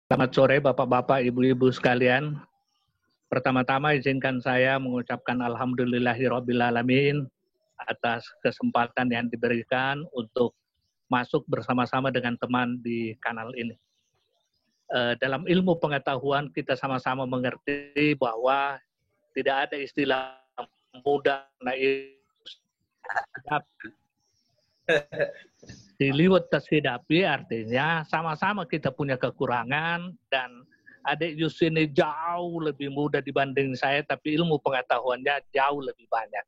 Selamat sore Bapak-Bapak, Ibu-Ibu sekalian. Pertama-tama izinkan saya mengucapkan Alhamdulillahirrabbilalamin atas kesempatan yang diberikan untuk masuk bersama-sama dengan teman di kanal ini. Dalam ilmu pengetahuan kita sama-sama mengerti bahwa tidak ada istilah mudah naik diliwat tashidapi, artinya sama-sama kita punya kekurangan dan adik Yus ini jauh lebih muda dibanding saya, tapi ilmu pengetahuannya jauh lebih banyak.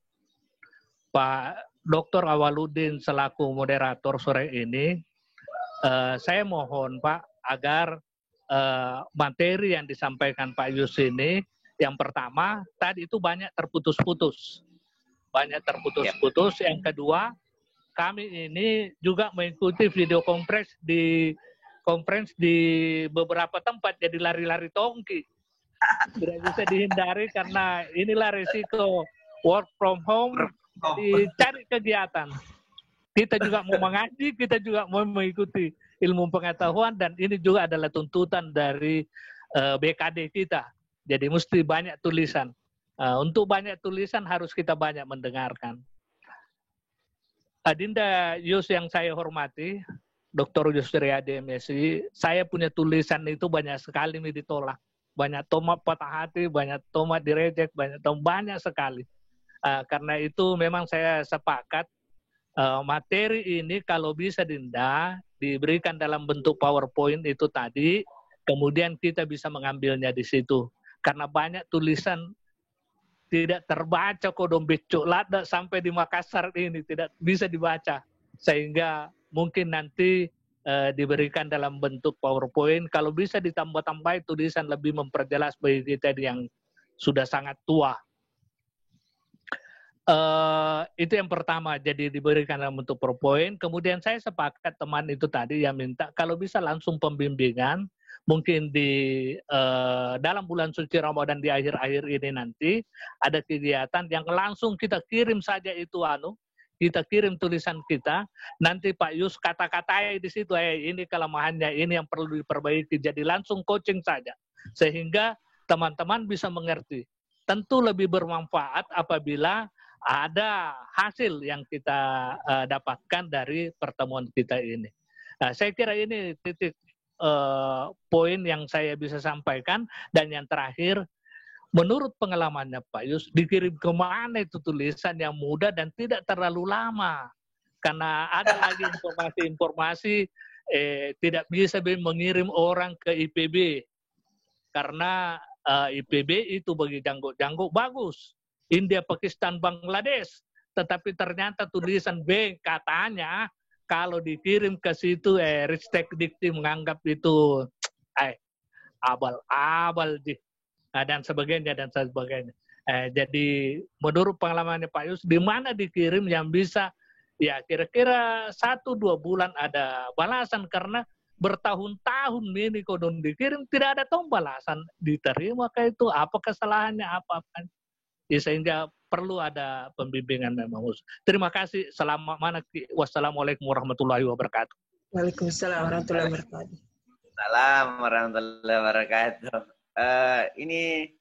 Pak Dr. Awaludin selaku moderator sore ini, saya mohon Pak agar materi yang disampaikan Pak Yus ini, yang pertama tadi itu banyak terputus-putus. Yang kedua, kami ini juga mengikuti video conference di beberapa tempat, jadi lari-lari tongki. Tidak bisa dihindari karena inilah risiko work from home, dicari kegiatan. Kita juga mau mengaji, kita juga mau mengikuti ilmu pengetahuan, dan ini juga adalah tuntutan dari BKD kita. Jadi mesti banyak tulisan. Untuk banyak tulisan harus kita banyak mendengarkan. Adinda Yus yang saya hormati, Dr. Yusriyadi MSI, saya punya tulisan itu banyak sekali ditolak. Banyak tomat patah hati, banyak tomat direject, banyak sekali. Karena itu memang saya sepakat materi ini kalau bisa Dinda diberikan dalam bentuk PowerPoint itu tadi, kemudian kita bisa mengambilnya di situ. Karena banyak tulisan tidak terbaca kodong becok lada sampai di Makassar ini tidak bisa dibaca, sehingga mungkin nanti diberikan dalam bentuk PowerPoint. Kalau bisa ditambah-tambah tulisan lebih memperjelas bagi kita yang sudah sangat tua. Itu yang pertama, jadi diberikan dalam bentuk PowerPoint. Kemudian saya sepakat teman itu tadi yang minta kalau bisa langsung pembimbingan, mungkin di dalam bulan suci Ramadan di akhir-akhir ini nanti ada kegiatan yang langsung kita kirim saja itu kita kirim tulisan kita, nanti Pak Yus kata-katai di situ, ini kelemahannya, ini yang perlu diperbaiki, jadi langsung coaching saja sehingga teman-teman bisa mengerti. Tentu lebih bermanfaat apabila ada hasil yang kita dapatkan dari pertemuan kita ini. Nah, saya kira ini titik poin yang saya bisa sampaikan. Dan yang terakhir, menurut pengalamannya Pak Yus, dikirim kemana itu tulisan yang mudah dan tidak terlalu lama, karena ada lagi informasi-informasi tidak bisa mengirim orang ke IPB, karena IPB itu bagi janggut-janggut bagus, India, Pakistan, Bangladesh, tetapi ternyata tulisan B katanya kalau dikirim ke situ, Ristek Dikti menganggap itu abal-abal dan sebagainya. Jadi menurut pengalamannya Pak Yus, di mana dikirim yang bisa ya kira-kira 1-2 bulan ada balasan, karena bertahun-tahun ini kodon dikirim tidak ada balasan diterima, kayak itu apa kesalahannya apa-apa. Ya, sehingga perlu ada pembimbingan memang. Terima kasih. Wassalamualaikum warahmatullahi wabarakatuh. Waalaikumsalam warahmatullahi wabarakatuh. Salam warahmatullahi wabarakatuh. Ini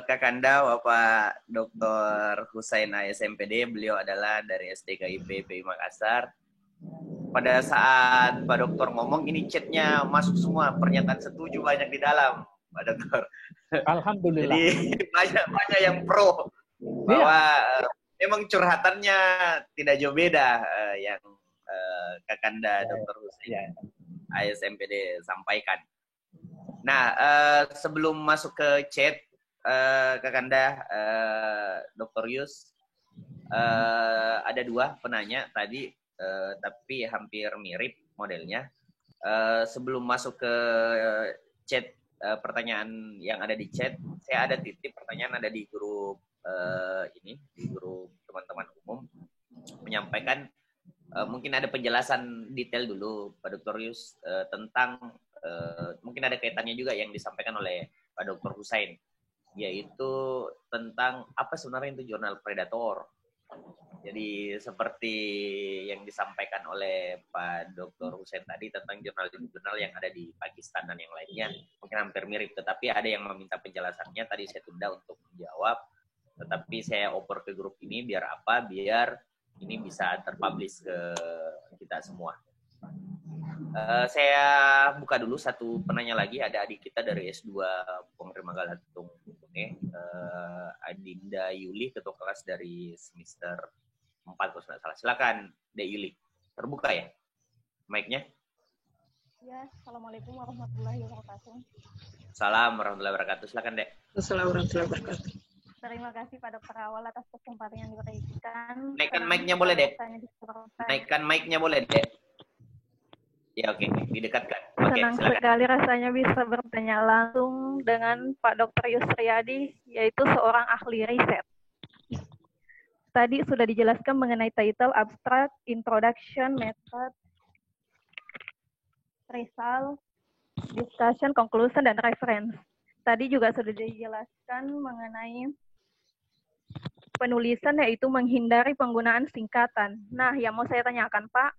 Kakanda Bapak Dr. Husain ASMPD, beliau adalah dari SDKIP PI Makassar. Pada saat Pak Dokter ngomong, ini chatnya masuk semua, pernyataan setuju banyak di dalam, Pak Dokter. Alhamdulillah. Jadi banyak yang pro bahwa memang curhatannya tidak jauh beda yang Kakanda Dr. Husain ASMPD sampaikan. Nah, sebelum masuk ke chat, Kakanda Dr. Yus, ada 2 penanya tadi, tapi hampir mirip modelnya. Sebelum masuk ke chat, pertanyaan yang ada di chat, saya ada titip pertanyaan ada di grup ini, di grup teman-teman umum, menyampaikan mungkin ada penjelasan detail dulu Pak Dr. Yus tentang mungkin ada kaitannya juga yang disampaikan oleh Pak Dr. Husain, yaitu tentang apa sebenarnya itu jurnal predator. Jadi seperti yang disampaikan oleh Pak Dr. Hussein tadi tentang jurnal-jurnal yang ada di Pakistan dan yang lainnya, mungkin hampir mirip. Tetapi ada yang meminta penjelasannya, tadi saya tunda untuk menjawab. Tetapi saya oper ke grup ini biar apa? Biar ini bisa terpublish ke kita semua. Saya buka dulu satu penanya lagi. Ada adik kita dari S2 Penerima Galatung, Adinda Yuli, ketua kelas dari semester 4 kalau tidak salah. Silakan, Dek Yuli. Terbuka ya mic-nya? Ya, Assalamualaikum warahmatullahi wabarakatuh. Salam warahmatullahi wabarakatuh. Silakan, Dek. Assalamualaikum warahmatullahi wabarakatuh. Terima kasih Pak Dokter Awal atas kesempatan yang diberikan. Naikkan mic-nya boleh, Dek? Naikkan mic-nya boleh, Dek? Ya, oke. Didekatkan. Senang sekali rasanya bisa bertanya langsung dengan Pak Dr. Yusriyadi, yaitu seorang ahli riset. Tadi sudah dijelaskan mengenai title, abstract, introduction, method, result, discussion, conclusion, dan reference. Tadi juga sudah dijelaskan mengenai penulisan, yaitu menghindari penggunaan singkatan. Nah, yang mau saya tanyakan, Pak,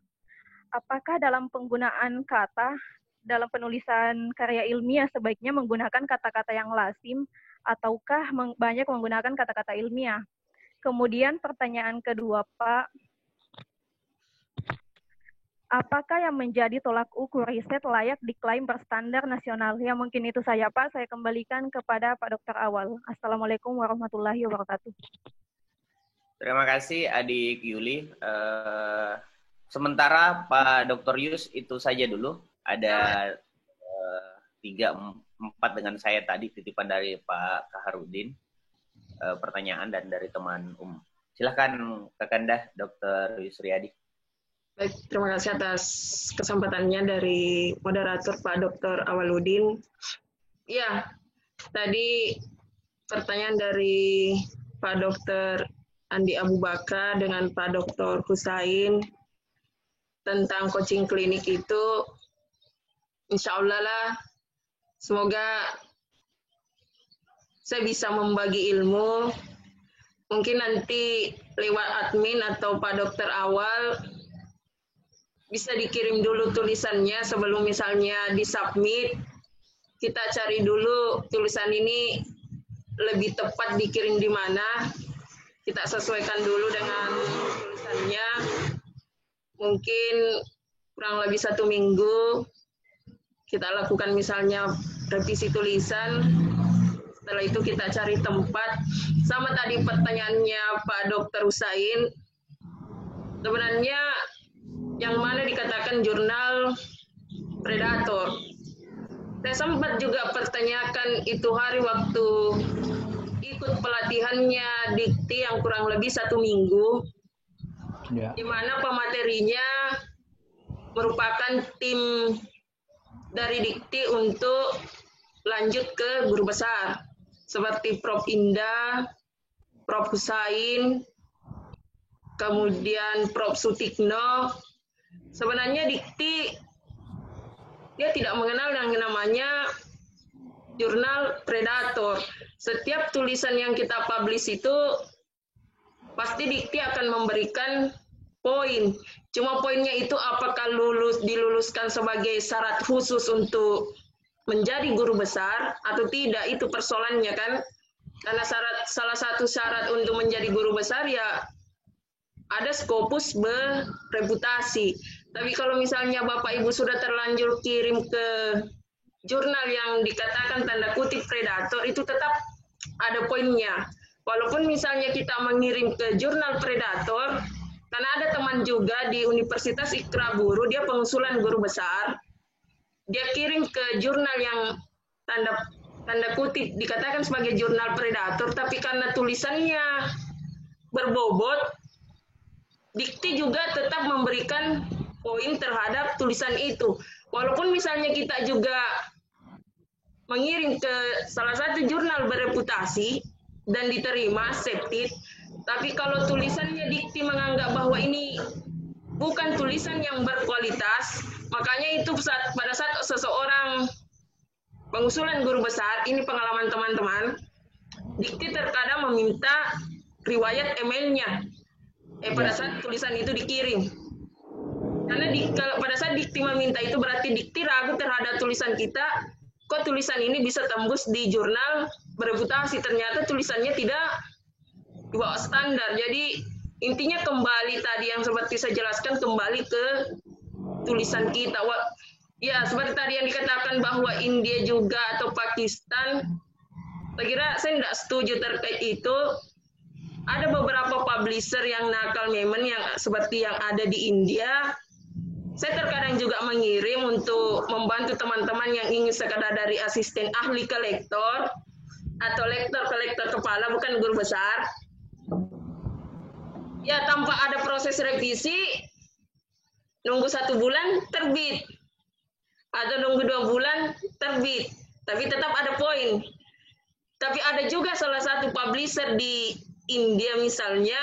apakah dalam penggunaan kata, dalam penulisan karya ilmiah sebaiknya menggunakan kata-kata yang lazim, ataukah banyak menggunakan kata-kata ilmiah? Kemudian pertanyaan kedua, Pak, apakah yang menjadi tolak ukur riset layak diklaim berstandar nasional? Ya, mungkin itu saja, Pak. Saya kembalikan kepada Pak Dokter Awal. Assalamualaikum warahmatullahi wabarakatuh. Terima kasih, Adik Yuli. Sementara Pak Dr. Yus itu saja dulu. Ada 3-4 dengan saya tadi, titipan dari Pak Kaharudin. Pertanyaan dan dari teman Silakan Kakanda Dr. Yusriyadi. Baik, terima kasih atas kesempatannya dari moderator Pak Dr. Awaludin. Ya, tadi pertanyaan dari Pak Dr. Andi Abu Bakar dengan Pak Dr. Husain tentang coaching klinik itu, insya Allah lah, semoga saya bisa membagi ilmu. Mungkin nanti lewat admin atau Pak Dokter Awal bisa dikirim dulu tulisannya sebelum misalnya disubmit. Kita cari dulu tulisan ini lebih tepat dikirim di mana. Kita sesuaikan dulu dengan tulisannya. Mungkin kurang lebih 1 minggu kita lakukan misalnya revisi tulisan. Setelah itu kita cari tempat. Sama tadi pertanyaannya Pak Dr. Husain, sebenarnya yang mana dikatakan jurnal predator. Saya sempat juga pertanyakan itu hari waktu ikut pelatihannya dikti yang kurang lebih 1 minggu, di mana pematerinya merupakan tim dari dikti untuk lanjut ke guru besar. Seperti Prof. Indah, Prof. Husain, kemudian Prof. Sutikno. Sebenarnya dikti dia tidak mengenal yang namanya jurnal predator. Setiap tulisan yang kita publish itu pasti dikti akan memberikan poin. Cuma poinnya itu apakah diluluskan sebagai syarat khusus untuk menjadi guru besar atau tidak, itu persoalannya kan. Karena salah satu syarat untuk menjadi guru besar ya ada Scopus bereputasi. Tapi kalau misalnya Bapak Ibu sudah terlanjur kirim ke jurnal yang dikatakan tanda kutip predator, itu tetap ada poinnya. Walaupun misalnya kita mengirim ke jurnal predator, karena ada teman juga di Universitas Ikraburu, dia pengusulan guru besar, dia kirim ke jurnal yang tanda kutip dikatakan sebagai jurnal predator, tapi karena tulisannya berbobot, dikti juga tetap memberikan poin terhadap tulisan itu. Walaupun misalnya kita juga mengirim ke salah satu jurnal bereputasi dan diterima accepted, tapi kalau tulisannya dikti menganggap bahwa ini bukan tulisan yang berkualitas, makanya itu pada saat seseorang pengusulan guru besar, ini pengalaman teman-teman, dikti terkadang meminta riwayat emailnya. pada saat tulisan itu dikirim. Karena pada saat dikti meminta itu berarti dikti ragu terhadap tulisan kita, kok tulisan ini bisa tembus di jurnal bereputasi, ternyata tulisannya tidak di bawah standar. Jadi intinya kembali tadi yang seperti saya jelaskan, kembali ke tulisan kita. Ya, seperti tadi yang dikatakan bahwa India juga atau Pakistan, saya kira saya tidak setuju terkait itu. Ada beberapa publisher yang nakal memang yang seperti yang ada di India. Saya terkadang juga mengirim untuk membantu teman-teman yang ingin sekadar dari asisten ahli ke lektor, atau lektor ke lektor kepala, bukan guru besar. Ya, tanpa ada proses revisi, nunggu 1 bulan terbit, atau nunggu 2 bulan terbit, tapi tetap ada poin. Tapi ada juga salah satu publisher di India misalnya,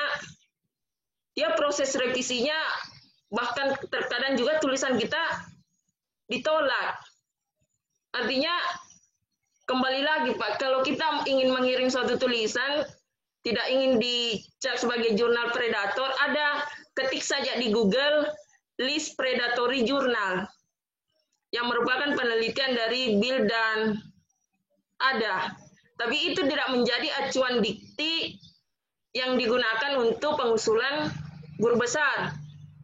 dia proses revisinya bahkan terkadang juga tulisan kita ditolak. Artinya kembali lagi Pak, kalau kita ingin mengirim suatu tulisan, tidak ingin dicap sebagai jurnal predator, ada ketik saja di Google list predatory journal yang merupakan penelitian dari Bill dan ada. Tapi itu tidak menjadi acuan dikti yang digunakan untuk pengusulan guru besar.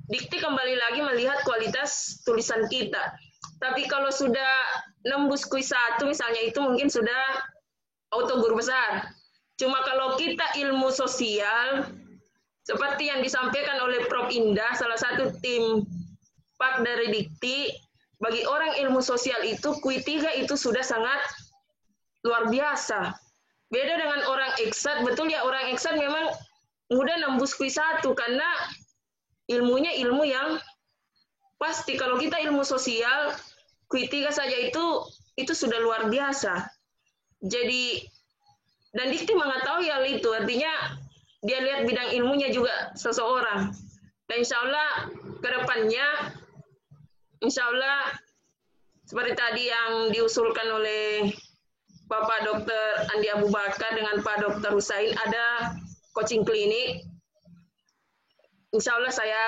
Dikti kembali lagi melihat kualitas tulisan kita. Tapi kalau sudah nembus kuis 1 misalnya, itu mungkin sudah auto guru besar. Cuma kalau kita ilmu sosial, seperti yang disampaikan oleh Prof. Indah, salah satu tim Pak dari Dikti, bagi orang ilmu sosial itu, kui 3 itu sudah sangat luar biasa. Beda dengan orang eksat, betul ya, orang eksat memang mudah nembus kuis 1 karena ilmunya ilmu yang pasti. Kalau kita ilmu sosial, kui 3 saja itu sudah luar biasa. Jadi, dan Dikti mengetahui hal itu, artinya dia lihat bidang ilmunya juga seseorang. Dan insya Allah ke depannya, insya Allah seperti tadi yang diusulkan oleh Bapak Dr. Andi Abu Bakar dengan Pak Dr. Husain, ada coaching klinik. Insya Allah saya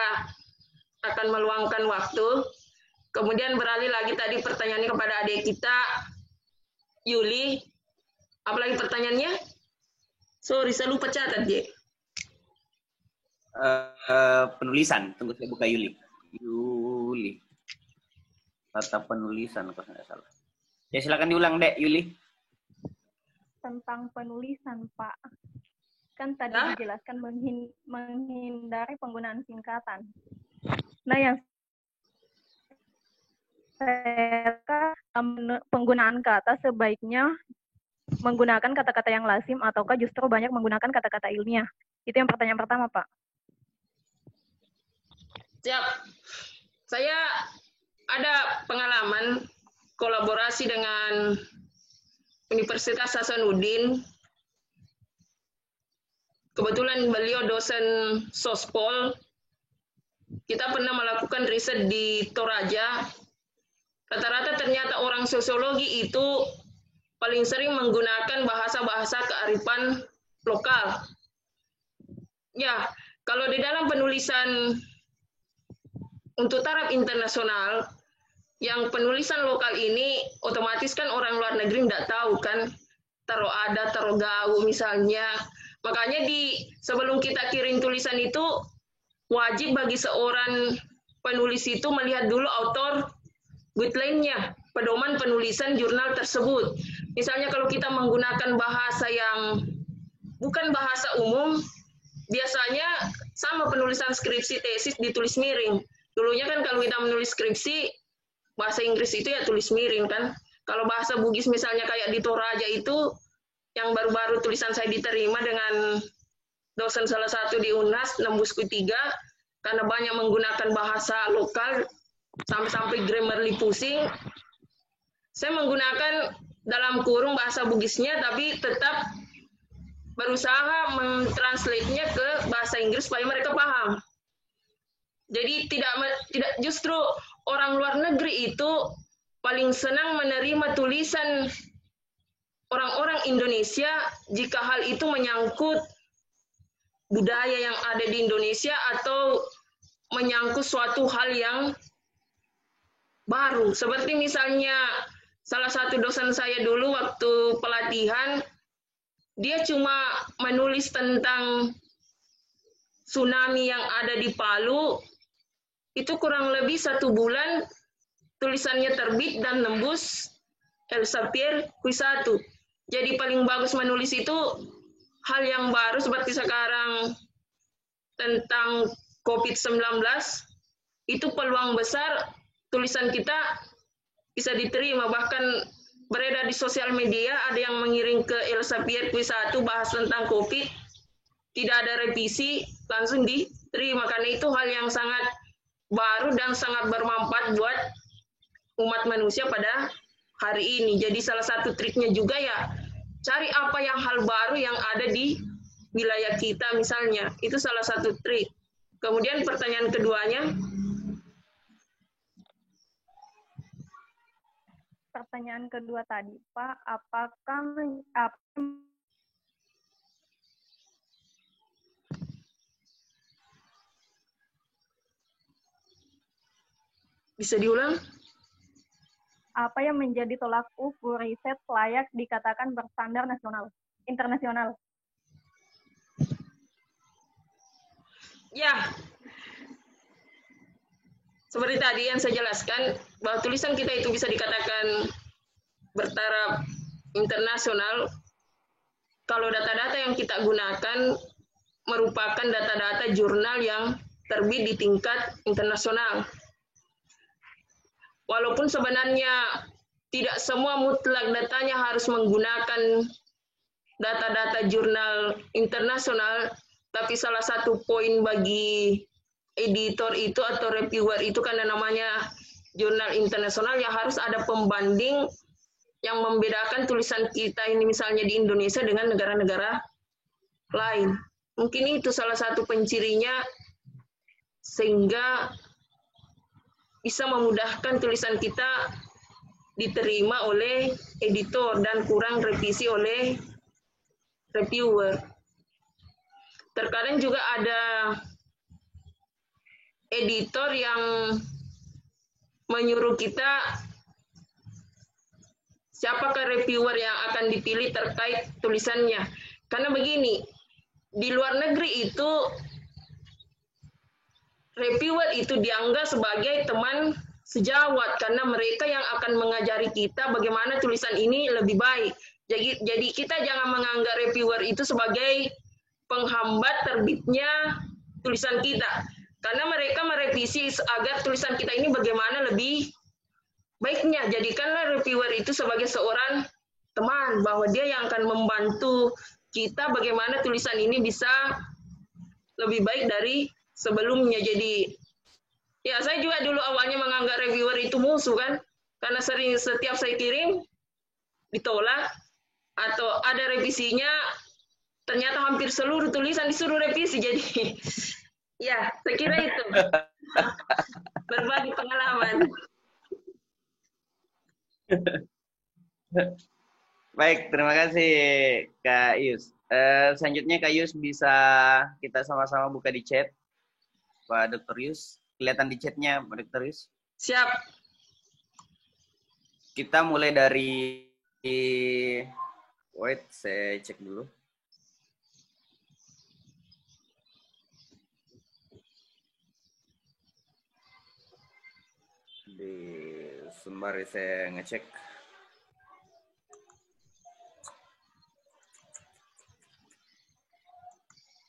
akan meluangkan waktu. Kemudian beralih lagi tadi pertanyaannya kepada adik kita, Yuli. Apalagi pertanyaannya? Sorry, saya lupa catat, J. Penulisan, tunggu saya buka Yuli. Tata penulisan, kalau tidak salah. Ya silakan diulang, Dek, Yuli. Tentang penulisan, Pak. Kan tadi dijelaskan menghindari penggunaan singkatan. Nah, yang penggunaan kata sebaiknya menggunakan kata-kata yang lazim ataukah justru banyak menggunakan kata-kata ilmiah? Itu yang pertanyaan pertama, Pak. Siap. Saya ada pengalaman kolaborasi dengan Universitas Hasanuddin. Kebetulan beliau dosen Sospol. Kita pernah melakukan riset di Toraja. Rata-rata ternyata orang sosiologi itu paling sering menggunakan bahasa-bahasa kearifan lokal. Ya, kalau di dalam penulisan untuk taraf internasional, yang penulisan lokal ini otomatis kan orang luar negeri tidak tahu kan, taruh ada, taruh gau misalnya. Makanya sebelum kita kirim tulisan itu, wajib bagi seorang penulis itu melihat dulu author guideline-nya, pedoman penulisan jurnal tersebut. Misalnya kalau kita menggunakan bahasa yang bukan bahasa umum, biasanya sama penulisan skripsi tesis ditulis miring. Dulunya kan kalau kita menulis skripsi, bahasa Inggris itu ya tulis miring kan. Kalau bahasa Bugis misalnya kayak di Toraja itu, yang baru-baru tulisan saya diterima dengan dosen salah satu di UNAS, nembus Q3, karena banyak menggunakan bahasa lokal, sampai-sampai Grammarly pusing. Saya menggunakan dalam kurung bahasa Bugisnya, tapi tetap berusaha mentranslate-nya ke bahasa Inggris supaya mereka paham. Jadi tidak justru orang luar negeri itu paling senang menerima tulisan orang-orang Indonesia jika hal itu menyangkut budaya yang ada di Indonesia atau menyangkut suatu hal yang baru. Seperti misalnya salah satu dosen saya dulu waktu pelatihan, dia cuma menulis tentang tsunami yang ada di Palu, itu kurang lebih 1 bulan tulisannya terbit dan nembus Elsevier Q1. Jadi paling bagus menulis itu hal yang baru seperti sekarang tentang COVID-19, itu peluang besar tulisan kita bisa diterima. Bahkan beredar di sosial media, ada yang mengirim ke Elsevier Q1 bahas tentang COVID, tidak ada revisi, langsung diterima. Karena itu hal yang sangat baru dan sangat bermanfaat buat umat manusia pada hari ini. Jadi salah satu triknya juga ya, cari apa yang hal baru yang ada di wilayah kita misalnya. Itu salah satu trik. Kemudian pertanyaan keduanya. Pertanyaan kedua tadi, Pak, apakah Bisa diulang? apa yang menjadi tolak ukur riset layak dikatakan berstandar internasional? Ya, seperti tadi yang saya jelaskan, bahwa tulisan kita itu bisa dikatakan bertaraf internasional kalau data-data yang kita gunakan merupakan data-data jurnal yang terbit di tingkat internasional. Walaupun sebenarnya tidak semua mutlak datanya harus menggunakan data-data jurnal internasional, tapi salah satu poin bagi editor itu atau reviewer itu karena namanya jurnal internasional, ya harus ada pembanding yang membedakan tulisan kita ini misalnya di Indonesia dengan negara-negara lain. Mungkin itu salah satu pencirinya sehingga bisa memudahkan tulisan kita diterima oleh editor dan kurang revisi oleh reviewer. Terkadang juga ada editor yang menyuruh kita siapakah reviewer yang akan dipilih terkait tulisannya. Karena begini, di luar negeri itu reviewer itu dianggap sebagai teman sejawat karena mereka yang akan mengajari kita bagaimana tulisan ini lebih baik. Jadi kita jangan menganggap reviewer itu sebagai penghambat terbitnya tulisan kita. Karena mereka merevisi agar tulisan kita ini bagaimana lebih baiknya. Jadikanlah reviewer itu sebagai seorang teman, bahwa dia yang akan membantu kita bagaimana tulisan ini bisa lebih baik dari sebelumnya. Jadi ya saya juga dulu awalnya menganggap reviewer itu musuh kan, karena setiap saya kirim ditolak atau ada revisinya, ternyata hampir seluruh tulisan disuruh revisi. Jadi ya saya kira itu berbagi pengalaman. Baik, terima kasih Kak Yus. Selanjutnya Kak Yus bisa kita sama-sama buka di chat. Pak Dr. Yus, kelihatan di chatnya Pak Dr. Yus? Siap. Kita mulai dari, wait, saya cek dulu. Di sembari saya ngecek.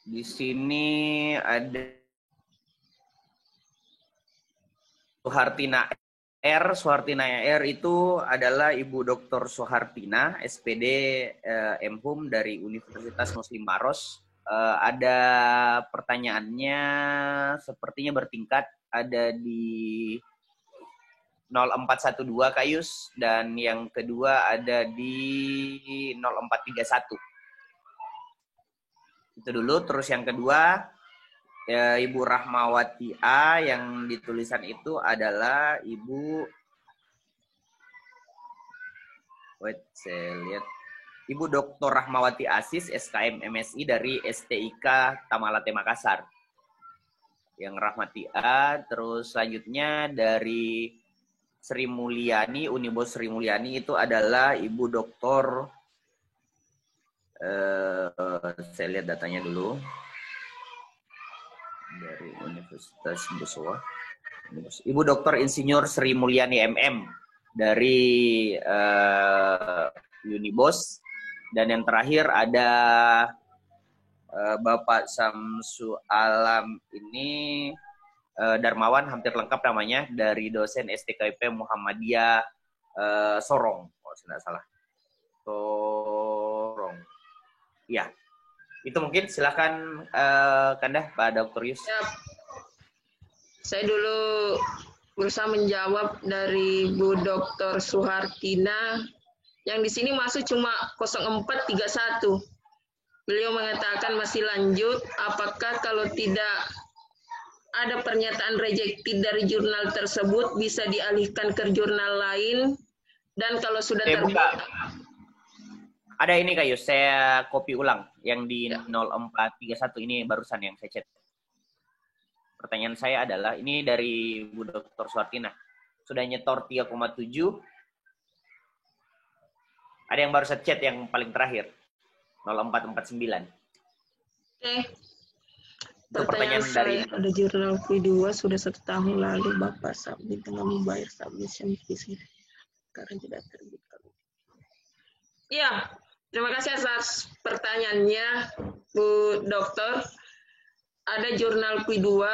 Di sini ada Suhartina R. Suhartina R itu adalah Ibu Dr. Suhartina, SPD MHum dari Universitas Muslim Maros. Ada pertanyaannya sepertinya bertingkat, ada di 0412 Kayus, dan yang kedua ada di 0431. Itu dulu. Terus yang kedua, ya, Ibu Rahmawati A, yang ditulisan itu adalah Ibu, wait, saya lihat, Ibu Dr. Rahmawati Asis, SKM MSI dari STIK Tamalate Makassar. Yang Rahmati A, terus selanjutnya dari Sri Mulyani, Unibos Sri Mulyani itu adalah Ibu Dr. Saya lihat datanya dulu. Dari Universitas Busowa. Ibu Dr. Insinyur Sri Mulyani MM dari Unibos. Dan yang terakhir ada Bapak Samsu Alam ini Darmawan, hampir lengkap namanya, dari dosen STKIP Muhammadiyah Sorong, kalau tidak salah. Sorong. Ya, itu mungkin silakan Kanda, Pak Dr. Yus. Ya. Saya dulu berusaha menjawab dari Bu Dr. Suhartina. Yang di sini masuk cuma 0431. Beliau mengatakan masih lanjut, apakah kalau tidak ada pernyataan rejected dari jurnal tersebut bisa dialihkan ke jurnal lain, dan kalau sudah terbit. Ada ini Kak Yus, saya copy ulang yang di 0431 ini barusan yang saya chat. Pertanyaan saya adalah, ini dari Bu Dr. Suhartina, sudah nyetor 3,7. Ada yang baru saya chat yang paling terakhir, 0449. Oke. Itu pertanyaan dari ada jurnal V2 sudah 1 tahun lalu Bapak submit dengan membayar submission fee karena tidak terbit. Ya, terima kasih atas pertanyaannya Bu Dokter. Ada jurnal V2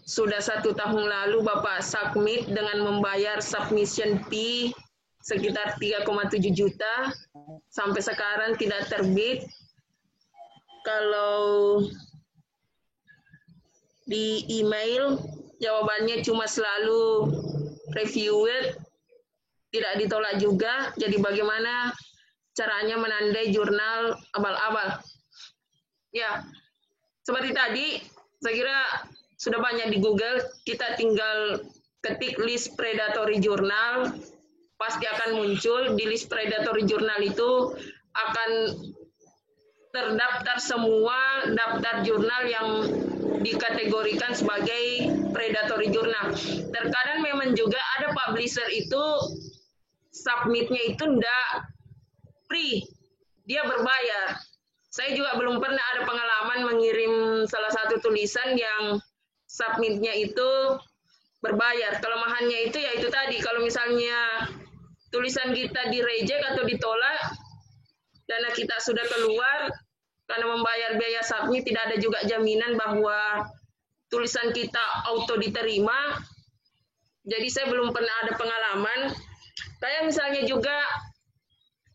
sudah 1 tahun lalu Bapak submit dengan membayar submission fee sekitar 3,7 juta, sampai sekarang tidak terbit. Kalau di email, jawabannya cuma selalu reviewed, tidak ditolak juga. Jadi bagaimana caranya menandai jurnal abal-abal? Ya, seperti tadi, saya kira sudah banyak di Google, kita tinggal ketik list predatory journal, pasti akan muncul. Di list predatory journal itu akan terdaftar semua daftar jurnal yang dikategorikan sebagai predatory journal. Terkadang memang juga ada publisher itu submitnya itu enggak free, dia berbayar. Saya juga belum pernah ada pengalaman mengirim salah satu tulisan yang submitnya itu berbayar. Kelemahannya itu ya itu tadi, kalau misalnya tulisan kita di-reject atau ditolak, dana kita sudah keluar, karena membayar biaya submit tidak ada juga jaminan bahwa tulisan kita auto diterima. Jadi saya belum pernah ada pengalaman. Kayak misalnya juga,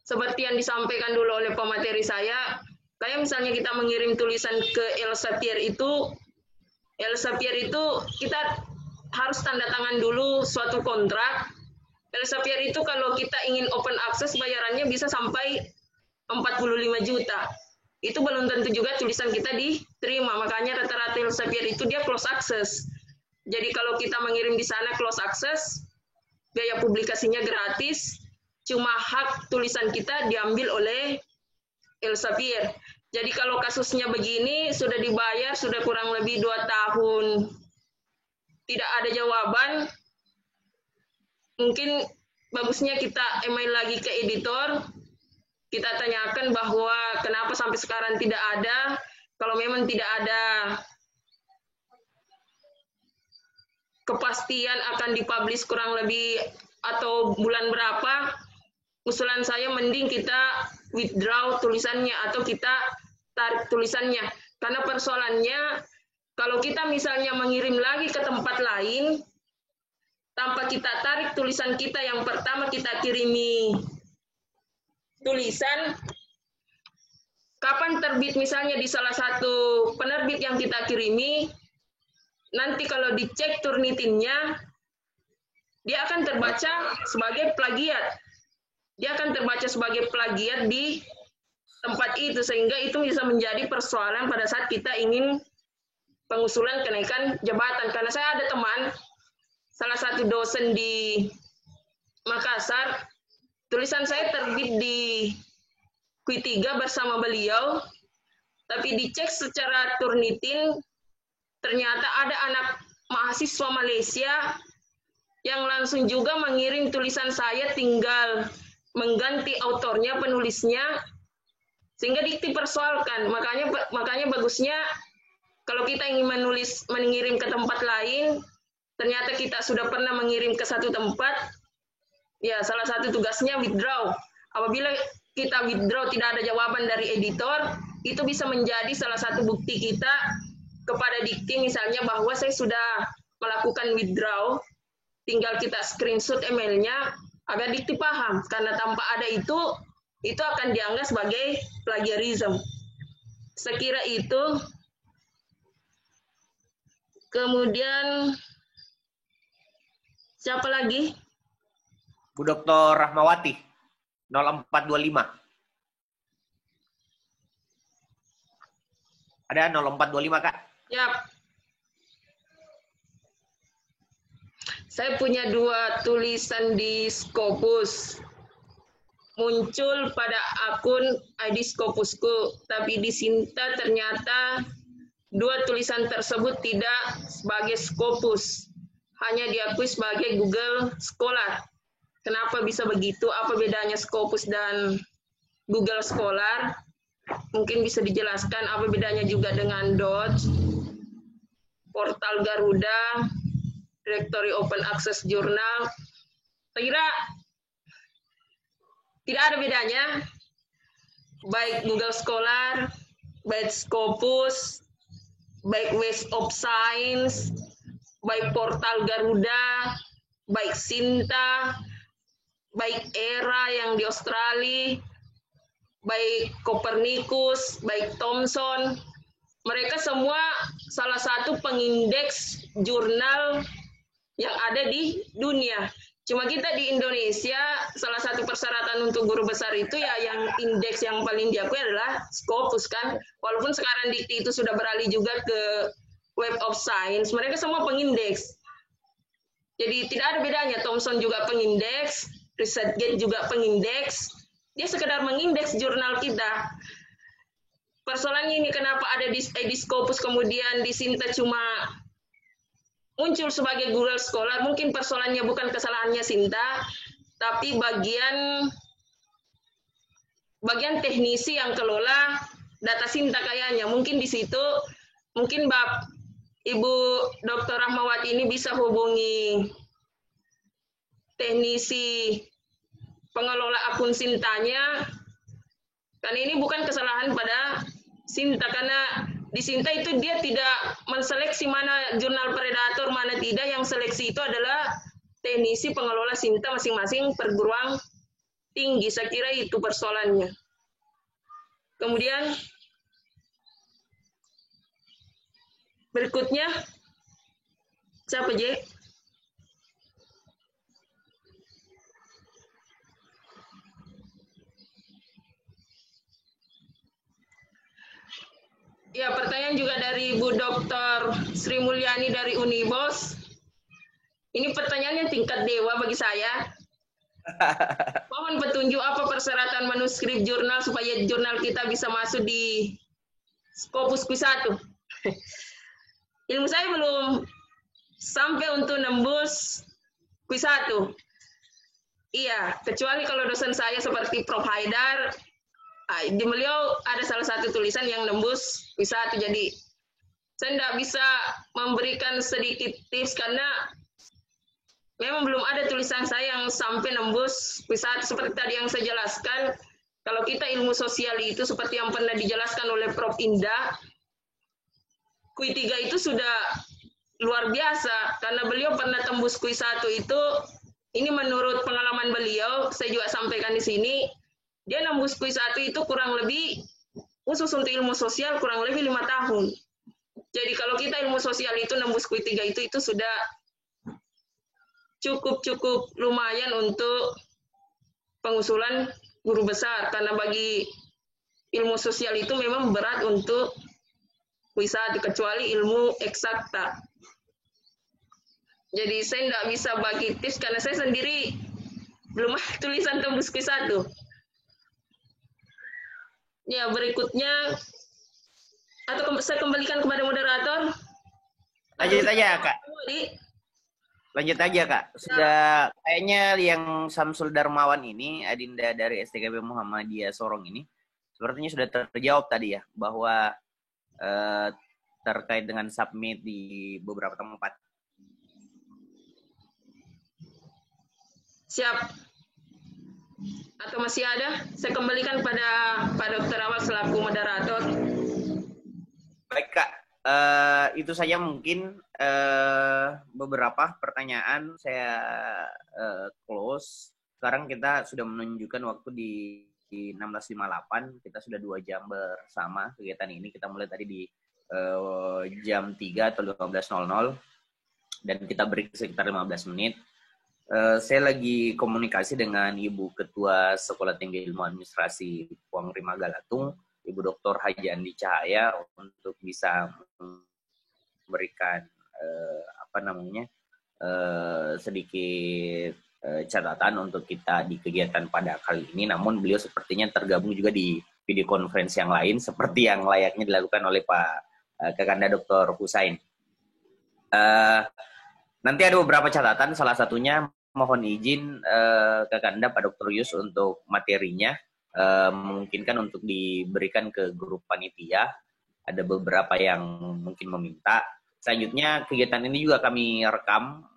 seperti yang disampaikan dulu oleh pemateri saya, kayak misalnya kita mengirim tulisan ke Elsevier itu kita harus tanda tangan dulu suatu kontrak. Elsevier itu kalau kita ingin open access bayarannya bisa sampai 45 juta. Itu belum tentu juga tulisan kita diterima. Makanya rata-rata Elsevier itu dia close access. Jadi kalau kita mengirim di sana close access, biaya publikasinya gratis, cuma hak tulisan kita diambil oleh Elsevier. Jadi kalau kasusnya begini, sudah dibayar, sudah kurang lebih 2 tahun, tidak ada jawaban, mungkin bagusnya kita email lagi ke editor, kita tanyakan bahwa kenapa sampai sekarang tidak ada. Kalau memang tidak ada kepastian akan dipublish kurang lebih atau bulan berapa, usulan saya mending kita withdraw tulisannya atau kita tarik tulisannya. Karena persoalannya, kalau kita misalnya mengirim lagi ke tempat lain, tanpa kita tarik tulisan kita yang pertama kita kirimi tulisan, kapan terbit misalnya di salah satu penerbit yang kita kirimi, nanti kalau dicek Turnitinnya, dia akan terbaca sebagai plagiat. Dia akan terbaca sebagai plagiat di tempat itu, sehingga itu bisa menjadi persoalan pada saat kita ingin pengusulan kenaikan jabatan. Karena saya ada teman, salah satu dosen di Makassar, tulisan saya terbit di Kui 3 bersama beliau, tapi dicek secara Turnitin, ternyata ada anak mahasiswa Malaysia yang langsung juga mengirim tulisan saya, tinggal mengganti autornya, penulisnya, sehingga dikti persoalkan. Makanya bagusnya kalau kita ingin mengirim ke tempat lain, ternyata kita sudah pernah mengirim ke satu tempat, ya salah satu tugasnya withdraw. Apabila kita withdraw tidak ada jawaban dari editor, itu bisa menjadi salah satu bukti kita kepada dikti, misalnya bahwa saya sudah melakukan withdraw, tinggal kita screenshot emailnya agar dikti paham, karena tanpa ada itu akan dianggap sebagai plagiarism. Sekira itu. Kemudian siapa lagi? Bu Dr. Rahmawati 0425. Ada 0425, Kak? Yap. Saya punya 2 tulisan di Scopus. Muncul pada akun ID Scopusku, tapi di Sinta ternyata 2 tulisan tersebut tidak sebagai Scopus, hanya diakui sebagai Google Scholar. Kenapa bisa begitu? Apa bedanya Scopus dan Google Scholar? Mungkin bisa dijelaskan apa bedanya juga dengan Dodge, Portal Garuda, Directory Open Access Journal. Saya kira tidak ada bedanya, baik Google Scholar, baik Scopus, baik Web of Science, baik Portal Garuda, baik Sinta, baik ERA yang di Australia, baik Copernicus, baik Thomson. Mereka semua salah satu pengindeks jurnal yang ada di dunia. Cuma kita di Indonesia, salah satu persyaratan untuk guru besar itu ya yang indeks yang paling diakui adalah Scopus kan. Walaupun sekarang dikti itu sudah beralih juga ke Web of Science, mereka semua pengindeks. Jadi tidak ada bedanya, Thomson juga pengindeks, ResearchGate juga pengindeks, dia sekedar mengindeks jurnal kita. Persoalannya ini kenapa ada di Scopus kemudian di Sinta cuma muncul sebagai Google Scholar, mungkin persoalannya bukan kesalahannya Sinta, tapi bagian teknisi yang kelola data Sinta kayaknya. Mungkin di situ, mungkin Ibu Dr. Rahmawati ini bisa hubungi teknisi pengelola akun Sintanya, karena ini bukan kesalahan pada Sinta, karena di Sinta itu dia tidak menseleksi mana jurnal predator, mana tidak. Yang seleksi itu adalah teknisi pengelola Sinta masing-masing perguruan tinggi. Saya kira itu persoalannya. Kemudian berikutnya, siapa J? Ya, pertanyaan juga dari Bu Dr. Sri Mulyani dari Unibos. Ini pertanyaannya tingkat dewa bagi saya. Mohon petunjuk apa persyaratan manuskrip jurnal supaya jurnal kita bisa masuk di Scopus Q1. Ilmu saya belum sampai untuk nembus Q1. Iya, kecuali kalau dosen saya seperti Prof. Haidar, di beliau ada salah satu tulisan yang nembus Q1, jadi saya tidak bisa memberikan sedikit tips karena memang belum ada tulisan saya yang sampai nembus Q1. Seperti tadi yang saya jelaskan, kalau kita ilmu sosial itu seperti yang pernah dijelaskan oleh Prof. Indah, Q3 itu sudah luar biasa karena beliau pernah tembus Q1 itu, ini menurut pengalaman beliau, saya juga sampaikan di sini, dia nembus Q1 itu kurang lebih, khusus untuk ilmu sosial, kurang lebih 5 tahun. Jadi kalau kita ilmu sosial itu nembus Q3 itu sudah cukup lumayan untuk pengusulan guru besar. Karena bagi ilmu sosial itu memang berat untuk Q1, kecuali ilmu eksakta. Jadi saya tidak bisa bagi tips karena saya sendiri belum ada tulisan tembus Q1. Ya, berikutnya atau saya kembalikan kepada moderator. Lanjut aja, Kak. Di Lanjut aja, Kak. Sudah kayaknya yang Samsul Darmawan ini, Adinda dari STKB Muhammadiyah Sorong ini, sepertinya sudah terjawab tadi ya, bahwa terkait dengan submit di beberapa tempat. Siap. Atau masih ada? Saya kembalikan pada Pak Dr. Awal selaku moderator. Baik, Kak. Itu saja mungkin beberapa pertanyaan saya close. Sekarang kita sudah menunjukkan waktu di 16.58. Kita sudah 2 jam bersama kegiatan ini. Kita mulai tadi di jam 3 atau 15.00 dan kita break sekitar 15 menit. Saya lagi komunikasi dengan Ibu Ketua Sekolah Tinggi Ilmu Administrasi Puang Rima Galatung, Ibu Dr. Haji Andi Cahaya, untuk bisa memberikan sedikit catatan untuk kita di kegiatan pada kali ini. Namun beliau sepertinya tergabung juga di video conference yang lain, seperti yang layaknya dilakukan oleh Pak Kakanda Dr. Husain. Nanti ada beberapa catatan, salah satunya mohon izin Kakanda Pak Dr. Yus untuk materinya, memungkinkan untuk diberikan ke grup panitia. Ada beberapa yang mungkin meminta. Selanjutnya kegiatan ini juga kami rekam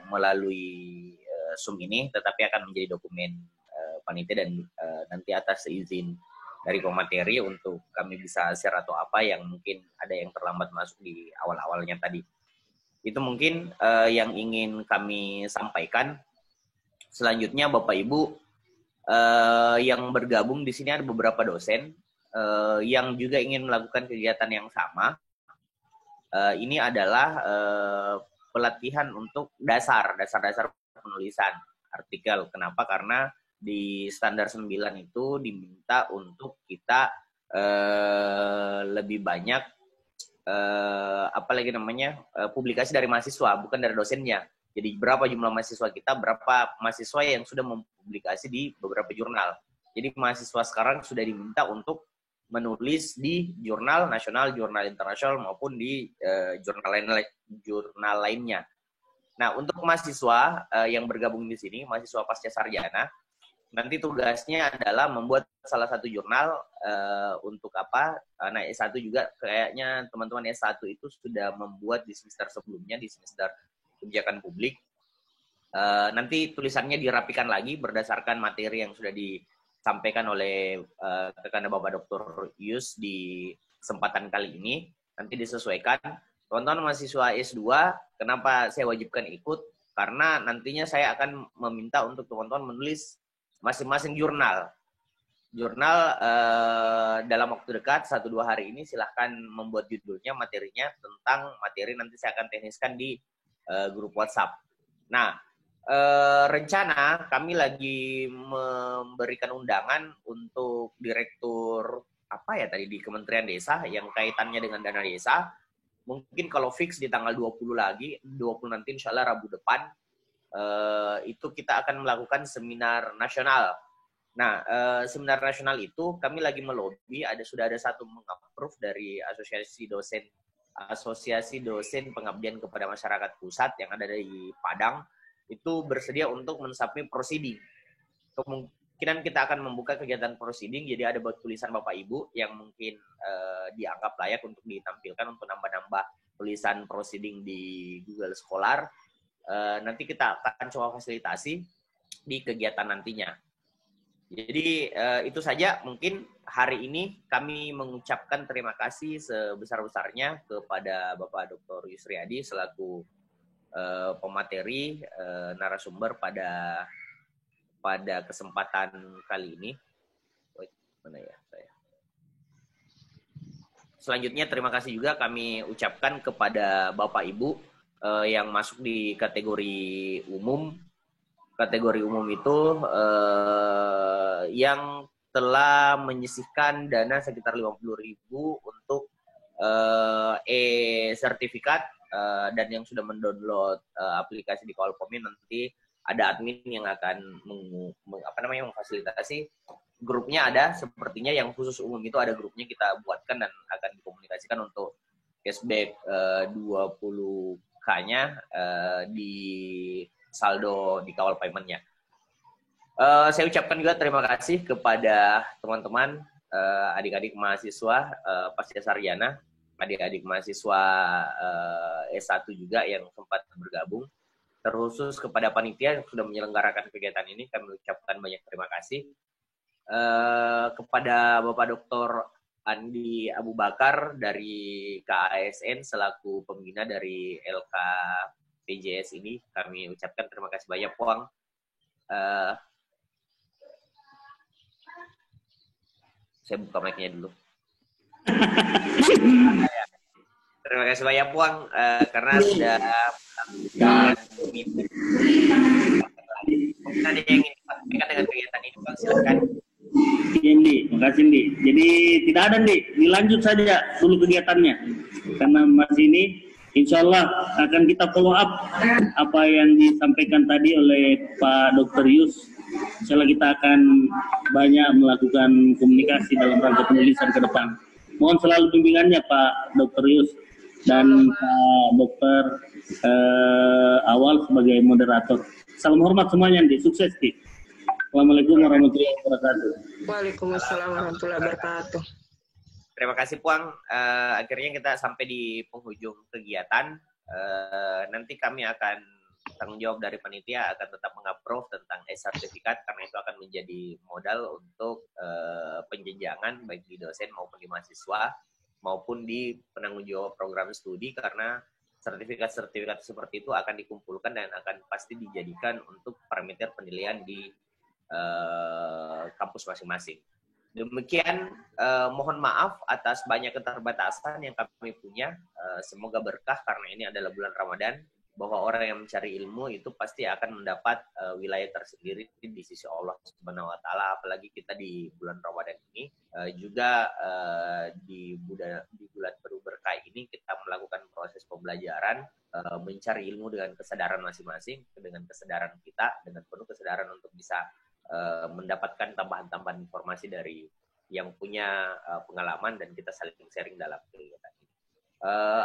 melalui Zoom ini, tetapi akan menjadi dokumen panitia dan nanti atas izin dari pemateri untuk kami bisa share atau apa yang mungkin ada yang terlambat masuk di awal-awalnya tadi. Itu mungkin yang ingin kami sampaikan. Selanjutnya Bapak Ibu yang bergabung di sini ada beberapa dosen yang juga ingin melakukan kegiatan yang sama. Ini adalah pelatihan untuk dasar penulisan artikel. Kenapa? Karena di standar 9 itu diminta untuk kita lebih banyak publikasi dari mahasiswa, bukan dari dosennya. Jadi berapa jumlah mahasiswa kita, berapa mahasiswa yang sudah mempublikasi di beberapa jurnal. Jadi mahasiswa sekarang sudah diminta untuk menulis di jurnal nasional, jurnal internasional, maupun di jurnal lainnya. Nah, untuk mahasiswa yang bergabung di sini, mahasiswa pasca sarjana, nanti tugasnya adalah membuat salah satu jurnal untuk apa? Nah, S1 juga kayaknya teman-teman S1 itu sudah membuat di semester sebelumnya, di semester kebijakan publik. Nanti tulisannya dirapikan lagi berdasarkan materi yang sudah disampaikan oleh Kakanda Bapak Dr. Yus di kesempatan kali ini. Nanti disesuaikan. Teman-teman mahasiswa S2, kenapa saya wajibkan ikut? Karena nantinya saya akan meminta untuk teman-teman menulis masing-masing jurnal. Jurnal dalam waktu dekat, 1-2 hari ini silahkan membuat judulnya, materinya, tentang materi nanti saya akan tekniskan di grup WhatsApp. Nah, rencana kami lagi memberikan undangan untuk direktur di Kementerian Desa yang kaitannya dengan dana desa. Mungkin kalau fix di tanggal 20 nanti insya Allah Rabu depan, itu kita akan melakukan seminar nasional. Nah, seminar nasional itu kami lagi melobi, sudah ada satu meng-approve dari Asosiasi Dosen Pengabdian kepada Masyarakat Pusat yang ada di Padang, itu bersedia untuk mensubmit proceeding. Kemungkinan kita akan membuka kegiatan proceeding, jadi ada tulisan Bapak Ibu yang mungkin dianggap layak untuk ditampilkan untuk nambah-nambah tulisan proceeding di Google Scholar. Nanti kita akan coba fasilitasi di kegiatan nantinya. Jadi itu saja mungkin hari ini kami mengucapkan terima kasih sebesar-besarnya kepada Bapak Dr. Yusriadi selaku pemateri narasumber pada kesempatan kali ini. Mana ya saya? Selanjutnya terima kasih juga kami ucapkan kepada Bapak Ibu yang masuk di kategori umum. Kategori umum itu yang telah menyisihkan dana sekitar 50.000 untuk e-sertifikat dan yang sudah mendownload aplikasi di Kolpomin. Nanti ada admin yang akan memfasilitasi grupnya ada, sepertinya yang khusus umum itu ada grupnya kita buatkan dan akan dikomunikasikan untuk cashback 20K-nya di saldo di kawal payment-nya. Saya ucapkan juga terima kasih kepada teman-teman, adik-adik mahasiswa Pasca Sarjana, adik-adik mahasiswa S1 juga yang sempat bergabung. Terkhusus kepada panitia yang sudah menyelenggarakan kegiatan ini, kami ucapkan banyak terima kasih. Kepada Bapak Dr. Andi Abu Bakar dari KASN selaku pembina dari LKPJS ini, kami ucapkan terima kasih banyak, Puang. Saya buka mic-nya dulu. Terima kasih banyak, Puang, karena sudah mungkin ada yang ingin disampaikan dengan kegiatan ini, Bang, silakan. Iya, Ndi. Makasih, Ndi. Jadi tidak ada, Ndi. Dilanjut saja dulu kegiatannya. Karena masih ini, insya Allah akan kita follow up apa yang disampaikan tadi oleh Pak Dr. Yus. Insya Allah kita akan banyak melakukan komunikasi dalam rangka penulisan ke depan. Mohon selalu bimbingannya Pak Dr. Yus dan Pak Dr. Awal sebagai moderator. Salam hormat semuanya, Ndi. Sukses, Ndi. Assalamualaikum warahmatullahi wabarakatuh. Waalaikumsalam warahmatullahi wabarakatuh. Terima kasih, Puang. Akhirnya kita sampai di penghujung kegiatan. Nanti kami akan tanggung jawab dari panitia akan tetap meng-approve tentang e-sertifikat karena itu akan menjadi modal untuk penjenjangan baik di dosen maupun di mahasiswa maupun di penanggung jawab program studi, karena sertifikat-sertifikat seperti itu akan dikumpulkan dan akan pasti dijadikan untuk parameter penilaian di kampus masing-masing. Demikian, mohon maaf atas banyak keterbatasan yang kami punya. Semoga berkah karena ini adalah bulan Ramadan, bahwa orang yang mencari ilmu itu pasti akan mendapat wilayah tersendiri di sisi Allah Subhanahu wa taala. Apalagi kita di bulan Ramadan ini juga di bulan penuh berkah ini kita melakukan proses pembelajaran, mencari ilmu dengan kesadaran masing-masing, dengan kesadaran kita, dengan penuh kesadaran untuk bisa mendapatkan tambahan-tambahan informasi dari yang punya pengalaman dan kita saling sharing dalam kegiatan ini.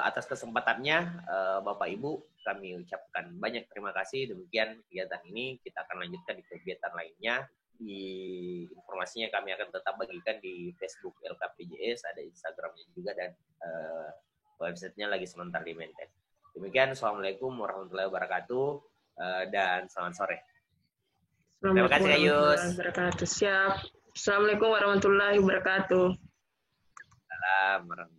Atas kesempatannya Bapak Ibu kami ucapkan banyak terima kasih. Demikian kegiatan ini, kita akan lanjutkan di kegiatan lainnya. Di informasinya kami akan tetap bagikan di Facebook LKPJS, ada Instagramnya juga dan websitenya lagi sebentar di maintain. Demikian, Assalamualaikum warahmatullahi wabarakatuh dan selamat sore. Terima kasih, Ayus. Siap. Assalamualaikum warahmatullahi wabarakatuh. Salam warahmatullahi wabarakatuh.